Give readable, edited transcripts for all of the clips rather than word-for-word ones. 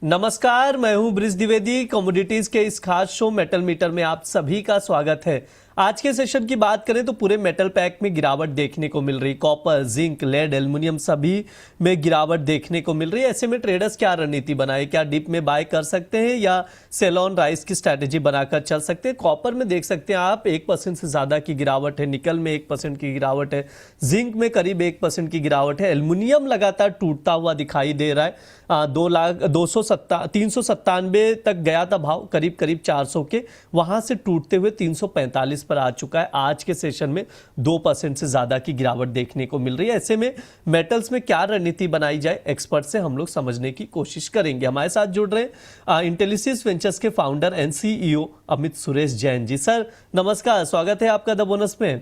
नमस्कार, मैं हूं ब्रिज द्विवेदी। कमोडिटीज के इस खास शो मेटल मीटर में आप सभी का स्वागत है। आज के सेशन की बात करें तो पूरे मेटल पैक में गिरावट देखने को मिल रही। कॉपर, जिंक, लेड, एल्युमिनियम सभी में गिरावट देखने को मिल रही है। ऐसे में ट्रेडर्स क्या रणनीति बनाए? क्या डिप में बाय कर सकते हैं या सेल ऑन राइज की स्ट्रैटेजी बनाकर चल सकते हैं? कॉपर में देख सकते हैं आप 1% से ज्यादा की गिरावट है, निकल में 1% की गिरावट है, जिंक में करीब 1% की गिरावट है, एल्युमिनियम लगातार टूटता हुआ दिखाई दे रहा है। 397 तक गया था भाव, करीब 400 के, वहां से टूटते हुए 345 पर आ चुका है। आज के सेशन में 2% से ज्यादा की गिरावट देखने को मिल रही है। ऐसे में मेटल्स में क्या रणनीति बनाई जाए, एक्सपर्ट से हम लोग समझने की कोशिश करेंगे। हमारे साथ जुड़ रहे हैं इंटेलिसिस वेंचर्स के founder and CEO Amit Suresh Jain ji. Sir नमस्कार, स्वागत है आपका द बोनस में।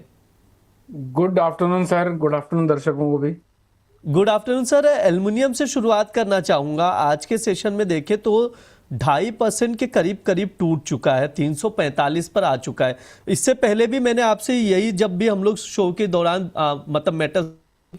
Good afternoon sir, good afternoon दर्शकों को भी गुड आफ्टरनून सर। एल्युमिनियम से शुरुआत करना चाहूंगा। आज के सेशन में देखें तो 2.5% के करीब टूट चुका है, 345 पर आ चुका है। इससे पहले भी मैंने आपसे यही, जब भी हम लोग शो के दौरान मतलब मेटल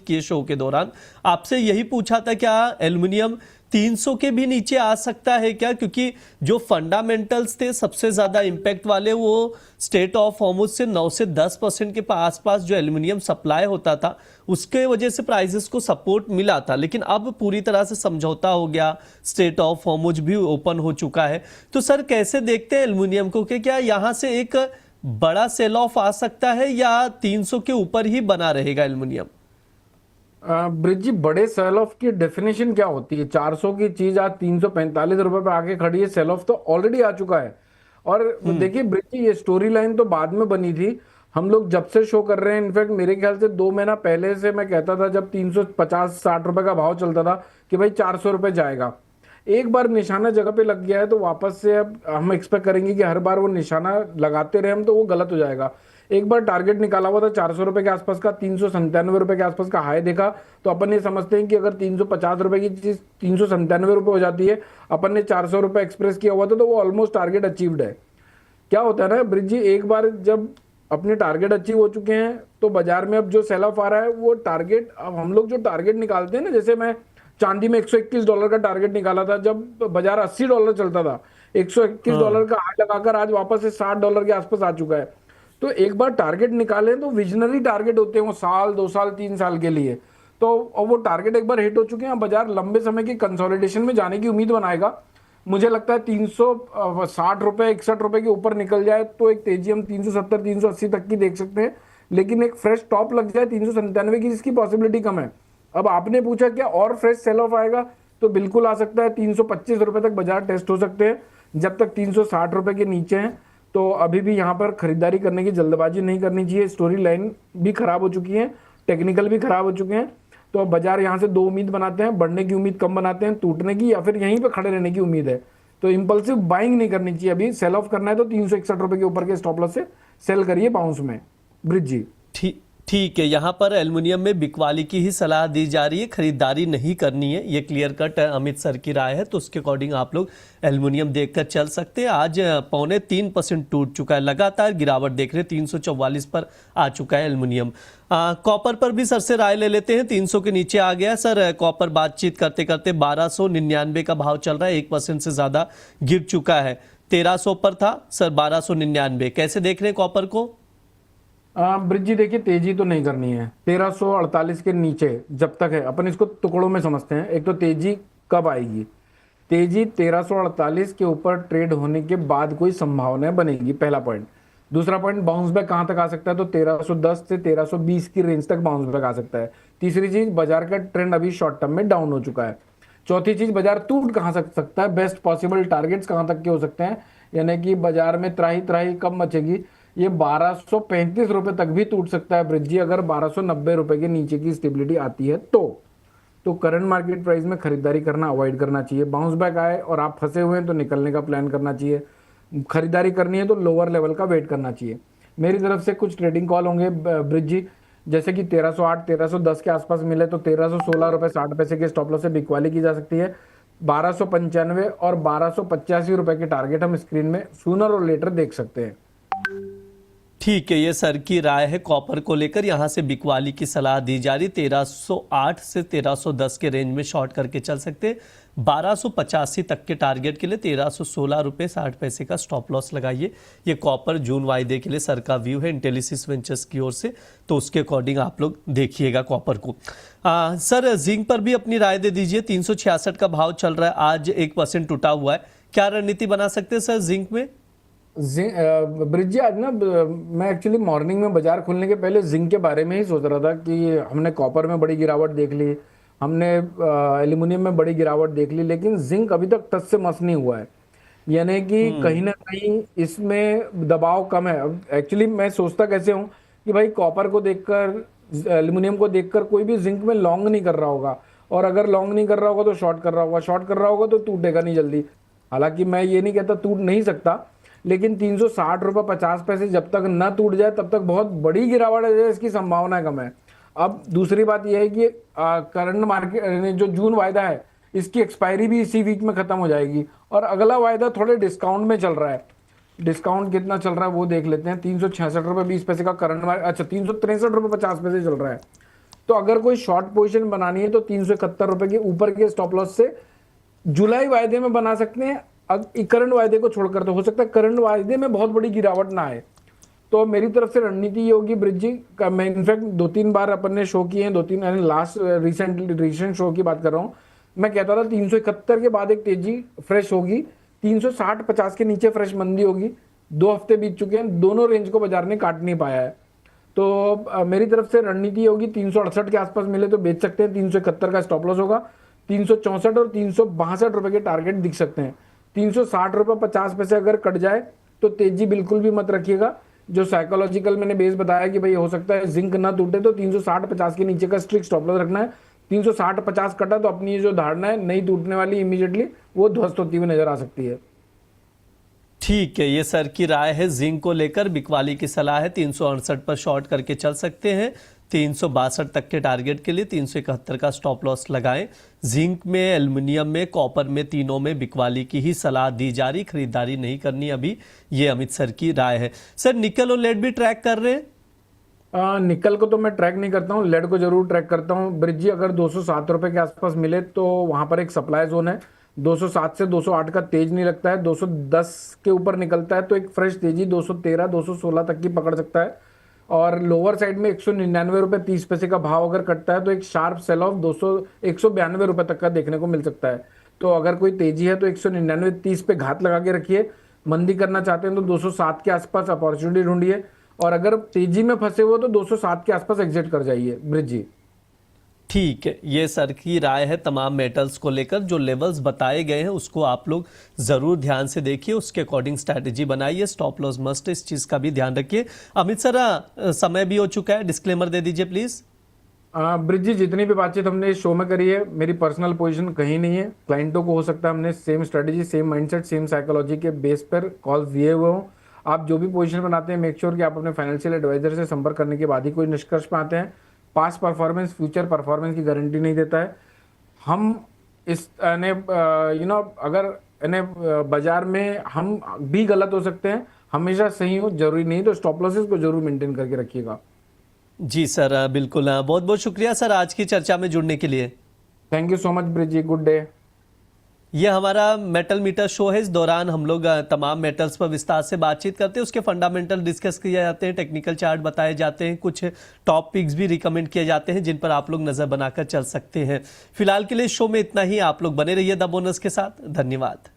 के शो के दौरान आपसे यही पूछा था, क्या एल्युमिनियम 300 के भी नीचे आ सकता है क्या? क्योंकि जो फंडामेंटल्स थे सबसे ज्यादा इंपैक्ट वाले, वो स्टेट ऑफ हॉर्मुज से 9 से 10% के आसपास जो एल्युमिनियम सप्लाई होता था, उसके वजह से प्राइसेस को सपोर्ट मिला था। लेकिन अब पूरी तरह से समझौता हो गया, स्टेट ऑफ हॉर्मुज भी ओपन हो चुका है। तो सर कैसे देखते हैं एल्युमिनियम को, कि क्या यहां से एक बड़ा सेल ऑफ आ सकता है या 300 के ऊपर ही बना रहेगा एल्युमिनियम? ब्रिज जी, बड़े सेल ऑफ की डेफिनेशन क्या होती है? 400 की चीज आज 345 रुपए पे आके खड़ी है। सेल ऑफ तो ऑलरेडी आ चुका है। और देखिए ब्रिज जी, ये स्टोरी लाइन तो बाद में बनी थी। हम लोग जब से शो कर रहे हैं, इनफैक्ट मेरे ख्याल से 2 महीना पहले से मैं कहता था, जब 350-60 रुपए का भाव चलता था, कि भाई 400 रुपए जाएगा। एक बार निशाना जगह पे लग गया है तो वापस से अब हम एक्सपेक्ट करेंगे कि हर बार वो निशाना लगाते रहे हम, तो वो गलत हो जाएगा। एक बार टारगेट निकाला हुआ था 400 रुपए के आसपास का, 397 रुपए के आसपास का हाई देखा, तो अपन ये समझते हैं कि अगर 350 रुपए की चीज 397 रुपए हो जाती है, अपन ने 400 रुपए एक्सप्रेस किया हुआ था, तो वो ऑलमोस्ट टारगेट अचीव्ड है। क्या होता है ना ब्रिज जी, एक बार जब अपने टारगेट अचीव हो चुके हैं तो बाजार में अब जो सेल ऑफ आ रहा है वो टारगेट, अब हम लोग जो टारगेट निकालते हैं ना, जैसे मैं चांदी में $121 का टारगेट निकाला था जब बाजार $80 चलता था, $121 का हाई लगाकर आज वापस से $60 के आसपास आ चुका है। तो एक बार टारगेट निकालें तो विजनरी टारगेट होते हैं वो, साल 2 साल 3 साल के लिए। तो वो टारगेट एक बार हिट हो चुके हैं, बाजार लंबे समय की कंसोलिडेशन में जाने की उम्मीद बनाएगा। मुझे लगता है 360 रुपए 61 रुपए के ऊपर निकल जाए तो एक तेजी हम 370 380 तक की देख सकते हैं। लेकिन एक फ्रेश टॉप लग जाए 397 की, जिसकी पॉसिबिलिटी कम है। अब आपने पूछा क्या और फ्रेश सेल ऑफ आएगा, तो बिल्कुल आ सकता है। 325 रुपए तक बाजार टेस्ट हो सकते हैं। जब तक 360 रुपए के नीचे हैं तो अभी भी यहाँ पर खरीदारी करने की जल्दबाजी नहीं करनी चाहिए। स्टोरी लाइन भी खराब हो चुकी है, टेक्निकल भी खराब हो चुके हैं। तो अब बाजार यहाँ से 2 उम्मीद बनाते हैं, बढ़ने की उम्मीद कम बनाते हैं, टूटने की या फिर यहीं पे खड़े रहने की उम्मीद है। तो इंपल्सिव बाइंग नहीं करनी चाहिए। अभी सेल ऑफ करना है तो 361 रुपए के ऊपर के स्टॉप लॉस से सेल करिए बाउंस में, ब्रिज जी। ठीक है, यहाँ पर एल्युमिनियम में बिकवाली की ही सलाह दी जा रही है, खरीदारी नहीं करनी है। ये क्लियर कट अमित सर की राय है, तो उसके अकॉर्डिंग आप लोग एल्युमिनियम देखकर चल सकते हैं। आज 2.25% टूट चुका है, लगातार गिरावट देख रहे हैं, 344 पर आ चुका है एल्युमिनियम। कॉपर पर भी सर से राय ले लेते हैं, 300 के नीचे आ गया सर। कॉपर बातचीत करते करते 1299 का भाव चल रहा है, 1% से ज्यादा गिर चुका है। 1300 पर था सर, 1299। कैसे देख रहे हैं कॉपर को? ब्रिज जी देखिए, तेजी तो नहीं करनी है। 1348 के नीचे जब तक है, अपन इसको टुकड़ों में समझते हैं। एक तो तेजी कब आएगी? तेजी 1348 के ऊपर ट्रेड होने के बाद कोई संभावना बनेगी, पहला पॉइंट। दूसरा पॉइंट, बाउंस बैक कहां तक आ सकता है? तो 1310 से 1320 की रेंज तक बाउंस बैक आ सकता है। तीसरी चीज, बाजार का ट्रेंड अभी शॉर्ट टर्म में डाउन हो चुका है। चौथी चीज, बाजार टूट कहां सकता है? बेस्ट पॉसिबल टारगेट्स कहां तक के हो सकते हैं? यानी कि बाजार में त्राही त्राही कब मचेगी? ये 1235 रुपए तक भी टूट सकता है ब्रिज जी, अगर 1290 रुपए के नीचे की स्टेबिलिटी आती है तो करंट मार्केट प्राइस में खरीदारी करना अवॉइड करना चाहिए। बाउंस बैक आए और आप फंसे हुए हैं तो निकलने का प्लान करना चाहिए। खरीदारी करनी है तो लोअर लेवल का वेट करना चाहिए। मेरी तरफ से कुछ ट्रेडिंग कॉल होंगे ब्रिज जी, जैसे कि 1308 1310 के आसपास मिले तो 1316 रुपए 60 पैसे के स्टॉप लॉस से बिकवाली की जा सकती है। 1295 और 1285 रुपए के टारगेट हम स्क्रीन में सूनर और लेटर देख सकते हैं। ठीक है, ये सर की राय है कॉपर को लेकर। यहाँ से बिकवाली की सलाह दी जा रही, 1308 से 1310 के रेंज में शॉर्ट करके चल सकते हैं। 1285 तक के टारगेट के लिए 1316 रुपये 60 पैसे का स्टॉप लॉस लगाइए। ये कॉपर जून वायदे के लिए सर का व्यू है इंटेलिसिस वेंचर्स की ओर से, तो उसके अकॉर्डिंग आप लोग देखिएगा कॉपर को। सर जिंक पर भी अपनी राय दे दीजिए। 366 का भाव चल रहा है, आज 1% टूटा हुआ है, क्या रणनीति बना सकते हैं सर जिंक में? ब्रिज जी, आज ना मैं एक्चुअली मॉर्निंग में बाजार खुलने के पहले जिंक के बारे में ही सोच रहा था कि हमने कॉपर में बड़ी गिरावट देख ली, हमने एल्यूमिनियम में बड़ी गिरावट देख ली, लेकिन जिंक अभी तक टच से मस नहीं हुआ है। यानी कि कहीं ना कहीं इसमें दबाव कम है। अब एक्चुअली मैं सोचता कैसे हूँ कि भाई कॉपर को देखकर, एल्यूमिनियम को देखकर कोई भी जिंक में लॉन्ग नहीं कर रहा होगा, और अगर लॉन्ग नहीं कर रहा होगा तो शॉर्ट कर रहा होगा, शॉर्ट कर रहा होगा तो टूटेगा नहीं जल्दी। हालांकि मैं ये नहीं कहता टूट नहीं सकता, लेकिन 360 रुपये 50 पैसे जब तक न टूट जाए तब तक बहुत बड़ी गिरावट है, इसकी संभावना कम है। अब दूसरी बात यह है कि करंट मार्केट जो जून वायदा है इसकी एक्सपायरी भी इसी वीक में खत्म हो जाएगी, और अगला वायदा थोड़े डिस्काउंट में चल रहा है। डिस्काउंट कितना चल रहा है वो देख लेते हैं। 366 रुपये 20 पैसे का करंट मार्केट, अच्छा 363 रुपये 50 पैसे चल रहा है। तो अगर कोई शॉर्ट पोजीशन बनानी है तो 371 रुपये के ऊपर के स्टॉप लॉस से जुलाई वायदे में बना सकते हैं। करंट वायदे को छोड़कर तो हो सकता है करंट वायदे में बहुत बड़ी गिरावट ना आए। तो मेरी तरफ से रणनीति ये होगी ब्रिज जी का, मैं इनफैक्ट 2-3 बार अपन ने शो किए हैं, 2-3 लास्ट रिसेंट शो की बात कर रहा हूँ। मैं कहता था 371 के बाद एक तेजी फ्रेश होगी, 360-50 के नीचे फ्रेश मंदी होगी। 2 हफ्ते बीत चुके हैं, दोनों रेंज को बाजार ने काट नहीं पाया है। तो मेरी तरफ से रणनीति होगी 368 के आसपास मिले तो बेच सकते हैं, 371 का स्टॉप लॉस होगा, 364 और 362 रुपए के टारगेट दिख सकते हैं। 360 रुपये 50 पैसे अगर कट जाए तो तेजी बिल्कुल भी मत रखिएगा। जो साइकोलॉजिकल मैंने बेस बताया कि भाई हो सकता है जिंक ना टूटे, तो 360-50 के नीचे का स्ट्रिक्ट स्टॉप लॉस रखना है। 360-50 कटा तो अपनी जो धारणा है नहीं टूटने वाली इमीडिएटली, वो ध्वस्त होती हुई नजर आ सकती है। ठीक है, ये सर की राय है जिंक को लेकर। बिकवाली की सलाह है 368 पर शॉर्ट करके चल सकते हैं, 362 तक के टारगेट के लिए 371 का स्टॉप लॉस लगाएं। जिंक में, एल्युमिनियम में, कॉपर में, तीनों में बिकवाली की ही सलाह दी जा रही, खरीदारी नहीं करनी अभी, ये अमित सर की राय है। सर निकल और लेड भी ट्रैक कर रहे हैं? निकल को तो मैं ट्रैक नहीं करता हूँ, लेड को जरूर ट्रैक करता हूँ। ब्रिज जी, अगर 207 रुपए के आसपास मिले तो वहां पर एक सप्लाई जोन है। 207 से 208 का तेज नहीं लगता है, 210 के ऊपर निकलता है तो एक फ्रेश तेजी 213 216 तक की पकड़ सकता है। और लोअर साइड में 199 रुपये 30 पैसे का भाव अगर कटता है तो एक शार्प सेल ऑफ 192 रुपये तक का देखने को मिल सकता है। तो अगर कोई तेजी है तो 199.30 पे घात लगा के रखिए। मंदी करना चाहते हैं तो 207 के आसपास अपॉर्चुनिटी ढूंढिए, और अगर तेजी में फंसे हो तो 207 के आसपास एग्जिट कर जाइए ब्रिज जी। ठीक है, ये सर की राय है तमाम मेटल्स को लेकर। जो लेवल्स बताए गए हैं उसको आप लोग जरूर ध्यान से देखिए, उसके अकॉर्डिंग स्ट्रैटेजी बनाइए। स्टॉप लॉस मस्ट, इस चीज का भी ध्यान रखिए। अमित सर समय भी हो चुका है, डिस्क्लेमर दे दीजिए प्लीज। ब्रिज जी, जितनी भी बातचीत हमने इस शो में करी है, मेरी पर्सनल पोजीशन कहीं नहीं है। क्लाइंटों को हो सकता है हमने same strategy, same mindset, same psychology के बेस पर कॉल दिए हुए हों। आप जो भी पोजीशन बनाते हैं, मेक श्योर कि आप अपने फाइनेंशियल एडवाइजर से संपर्क करने के बाद ही कोई निष्कर्ष पे आते हैं। पास्ट परफॉर्मेंस फ्यूचर परफॉर्मेंस की गारंटी नहीं देता है। हम इस अगर बाजार में हम भी गलत हो सकते हैं, हमेशा सही हो जरूरी नहीं, तो स्टॉप लॉसेस को जरूर मेंटेन करके रखिएगा। जी सर, बिल्कुल। बहुत बहुत शुक्रिया सर आज की चर्चा में जुड़ने के लिए। Thank you so much Brij ji, good day. ये हमारा मेटल मीटर शो है। इस दौरान हम लोग तमाम मेटल्स पर विस्तार से बातचीत करते हैं, उसके फंडामेंटल डिस्कस किए जाते हैं, टेक्निकल चार्ट बताए जाते हैं, कुछ टॉप पिक्स भी रिकमेंड किए जाते हैं जिन पर आप लोग नजर बनाकर चल सकते हैं। फिलहाल के लिए शो में इतना ही। आप लोग बने रहिए द बोनस के साथ। धन्यवाद।